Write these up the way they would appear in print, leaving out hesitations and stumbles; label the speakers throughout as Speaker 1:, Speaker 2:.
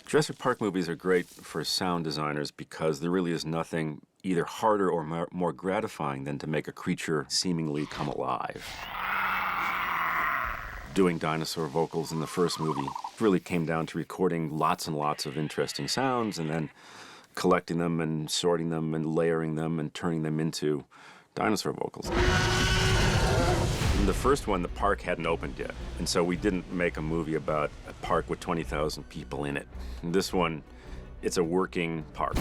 Speaker 1: Jurassic Park movies are great for sound designers because there really is nothing either harder or more gratifying than to make a creature seemingly come alive. Doing dinosaur vocals in the first movie really came down to recording lots and lots of interesting sounds and then collecting them and sorting them and layering them and turning them into dinosaur vocals. In the first one, the park hadn't opened yet, and so we didn't make a movie about a park with 20,000 people in it. In this one, it's a working park.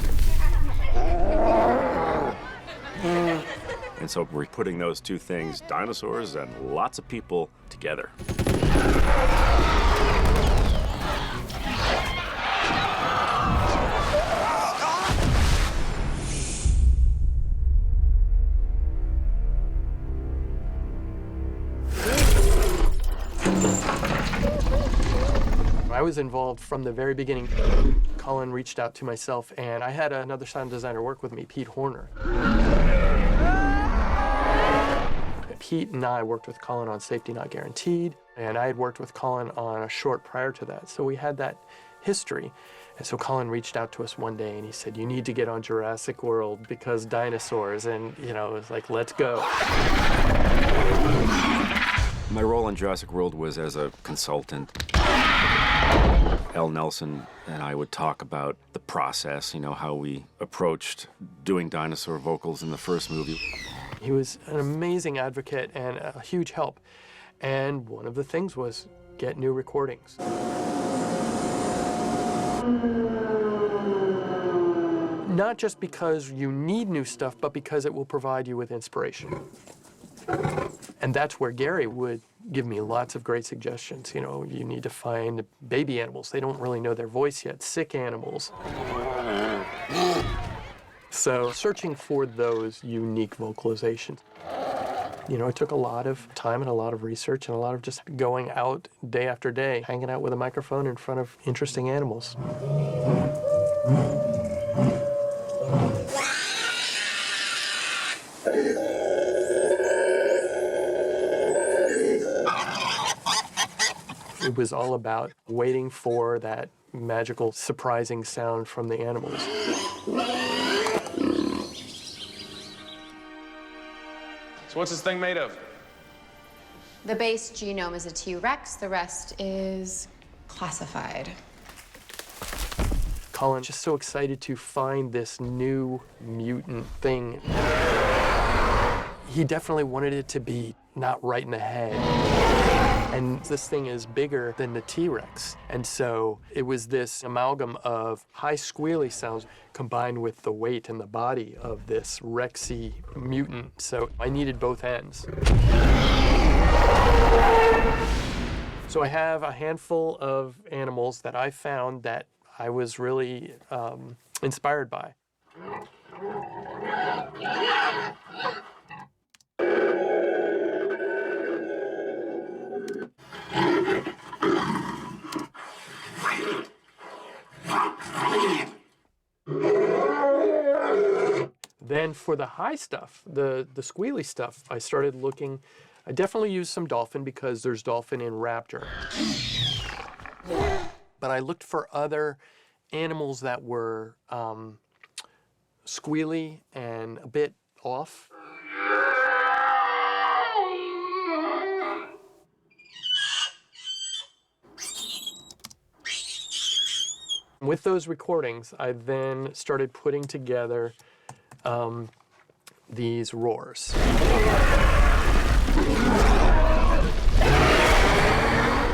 Speaker 1: And so we're putting those two things, dinosaurs and lots of people, together.
Speaker 2: I was involved from the very beginning. Colin reached out to myself, and I had another sound designer work with me, Pete Horner. Pete and I worked with Colin on Safety Not Guaranteed, and I had worked with Colin on a short prior to that, so we had that history. And so Colin reached out to us one day, and he said, "You need to get on Jurassic World because dinosaurs," and, you know, it was like, let's go.
Speaker 1: My role on Jurassic World was as a consultant. L. Nelson and I would talk about the process, you know, how we approached doing dinosaur vocals in the first movie.
Speaker 2: He was an amazing advocate and a huge help. And one of the things was get new recordings. Not just because you need new stuff, but because it will provide you with inspiration. And that's where Gary would give me lots of great suggestions. You know, you need to find baby animals. They don't really know their voice yet. Sick animals. So searching for those unique vocalizations. You know, it took a lot of time and a lot of research and a lot of just going out day after day, hanging out with a microphone in front of interesting animals. It was all about waiting for that magical, surprising sound from the animals.
Speaker 3: So what's this thing made of?
Speaker 4: The base genome is a T-Rex. The rest is classified.
Speaker 2: Colin's just so excited to find this new mutant thing. He definitely wanted it to be not right in the head. And this thing is bigger than the T-Rex. And so it was this amalgam of high squealy sounds combined with the weight and the body of this Rexy mutant. So I needed both ends. So I have a handful of animals that I found that I was really inspired by. Then for the high stuff, the squealy stuff, I started looking. I definitely used some dolphin because there's dolphin in raptor. But I looked for other animals that were squealy and a bit off. With those recordings, I then started putting together these roars.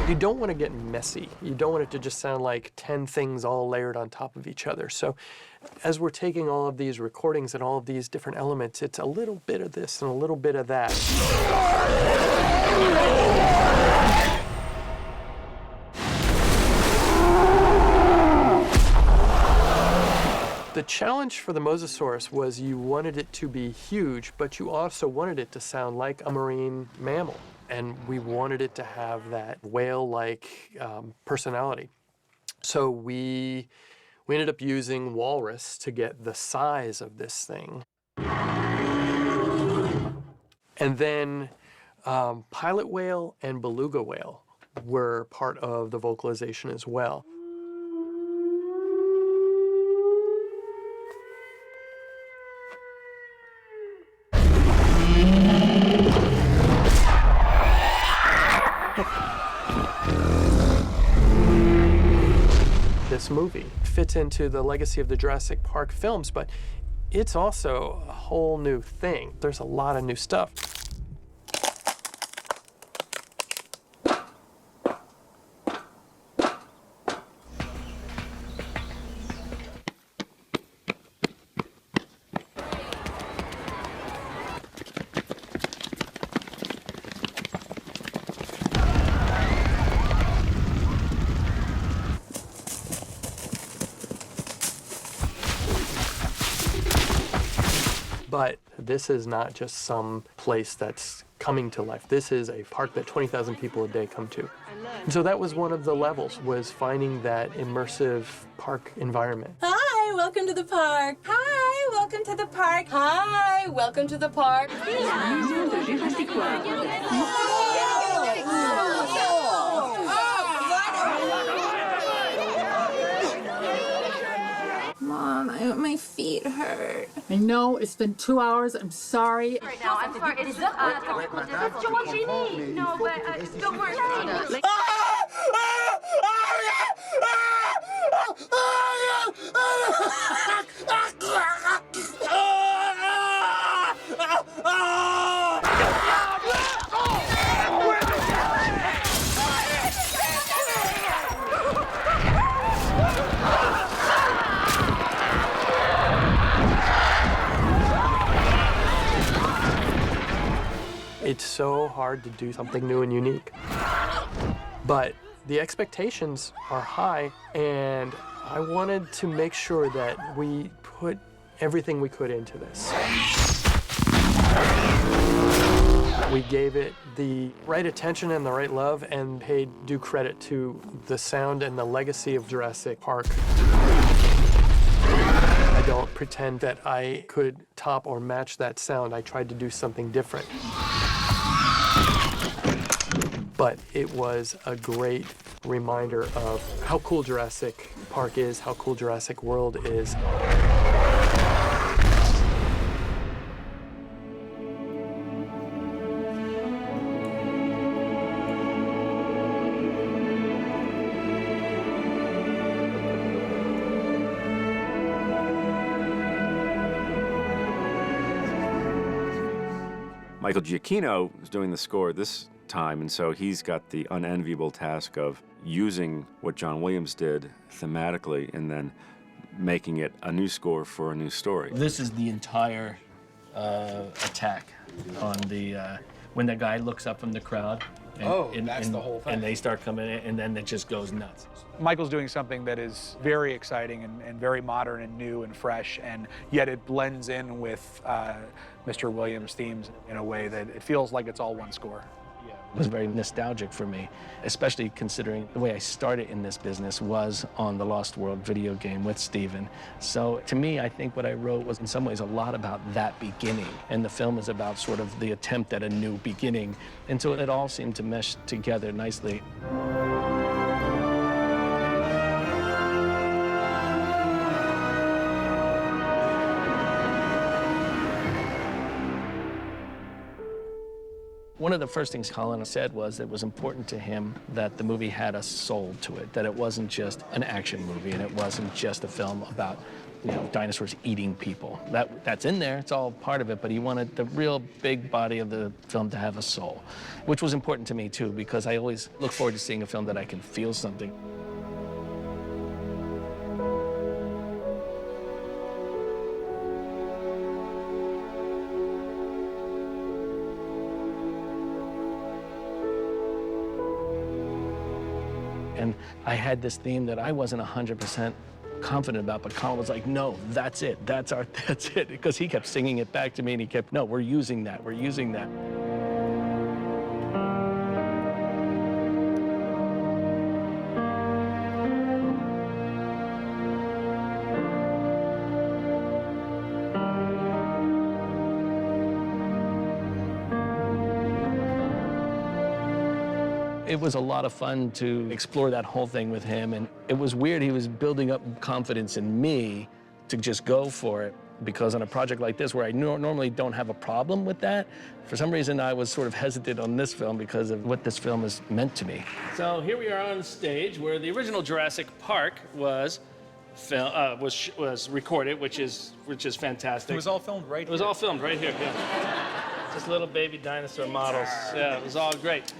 Speaker 2: You don't want to get messy. You don't want it to just sound like 10 things all layered on top of each other. So as we're taking all of these recordings and all of these different elements, it's a little bit of this and a little bit of that. The challenge for the Mosasaurus was you wanted it to be huge, but you also wanted it to sound like a marine mammal. And we wanted it to have that whale-like personality. So we ended up using walrus to get the size of this thing. And then pilot whale and beluga whale were part of the vocalization as well. movie. It fits into the legacy of the Jurassic Park films, but it's also a whole new thing. There's a lot of new stuff. But this is not just some place that's coming to life. This is a park that 20,000 people a day come to. And so that was one of the levels, was finding that immersive park environment.
Speaker 5: Hi, welcome to the park. Hi, welcome to the park. Hi, welcome to the park.
Speaker 6: Jurassic World.
Speaker 5: Mom, my feet hurt.
Speaker 6: I know, it's been 2 hours. I'm sorry.
Speaker 7: Right now, I'm sorry. It's just that's what you need. No, but don't worry.
Speaker 2: It's so hard to do something new and unique. But the expectations are high, and I wanted to make sure that we put everything we could into this. We gave it the right attention and the right love, and paid due credit to the sound and the legacy of Jurassic Park. I don't pretend that I could top or match that sound. I tried to do something different. But it was a great reminder of how cool Jurassic Park is, how cool Jurassic World is.
Speaker 1: Michael Giacchino is doing the score this time, and so he's got the unenviable task of using what John Williams did thematically and then making it a new score for a new story.
Speaker 8: This is the entire attack on the when the guy looks up from the crowd. And,
Speaker 3: that's the whole thing.
Speaker 8: And they start coming in, and then it just goes nuts.
Speaker 9: Michael's doing something that is very exciting and very modern and new and fresh, and yet it blends in with Mr. Williams' themes in a way that it feels like it's all one score.
Speaker 8: It was very nostalgic for me, especially considering the way I started in this business was on the Lost World video game with Steven. So to me, I think what I wrote was in some ways a lot about that beginning. And the film is about sort of the attempt at a new beginning. And so it all seemed to mesh together nicely. One of the first things Colin said was it was important to him that the movie had a soul to it, that it wasn't just an action movie and it wasn't just a film about, dinosaurs eating people. That's in there, it's all part of it, but he wanted the real big body of the film to have a soul, which was important to me too, because I always look forward to seeing a film that I can feel something. And I had this theme that I wasn't 100% confident about, but Colin was like, no, that's it, that's it, because he kept singing it back to me, and he kept, no, we're using that. It was a lot of fun to explore that whole thing with him, and it was weird. He was building up confidence in me to just go for it. because on a project like this, where I normally don't have a problem with that, for some reason I was sort of hesitant on this film because of what this film has meant to me. So here we are on the stage where the original Jurassic Park was recorded, which is fantastic.
Speaker 9: It was all filmed right here.
Speaker 8: It was all filmed right here, yeah. Just little baby dinosaur models. Yeah, it was all great.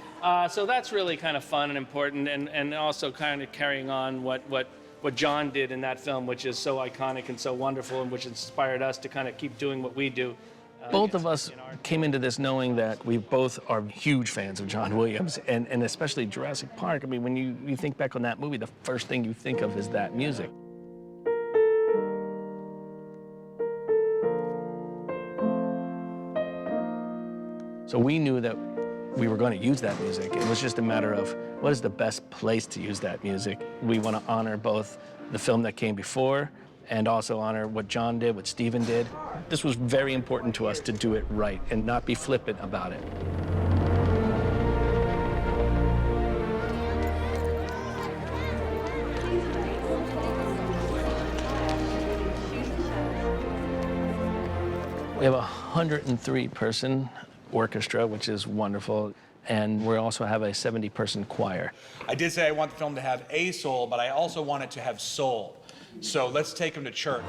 Speaker 8: So that's really kind of fun and important, and also kind of carrying on what John did in that film, which is so iconic and so wonderful, and which inspired us to kind of keep doing what we do. Both of us came into this knowing that we both are huge fans of John Williams, and especially Jurassic Park. I mean, when you think back on that movie, the first thing you think of is that music. So we knew that we were going to use that music. It was just a matter of what is the best place to use that music. We want to honor both the film that came before and also honor what John did, what Steven did. This was very important to us to do it right and not be flippant about it. We have a 103-person orchestra, which is wonderful, and we also have a 70-person choir.
Speaker 9: I did say I want the film to have a soul, but I also want it to have soul. So let's take them to church.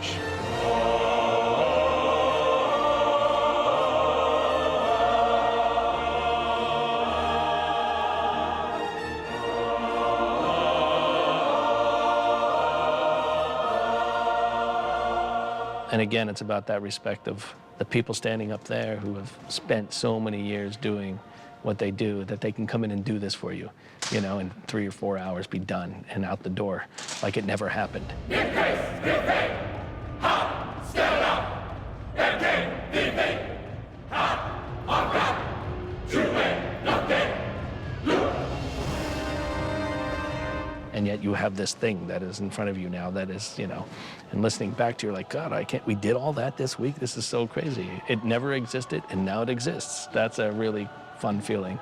Speaker 8: And again, it's about that respect of the people standing up there who have spent so many years doing what they do, that they can come in and do this for you, you know, in 3 or 4 hours, be done and out the door like it never happened. And yet you have this thing that is in front of you now that is, you know, and listening back to you, like, God, we did all that this week? This is so crazy. It never existed, and now it exists. That's a really fun feeling.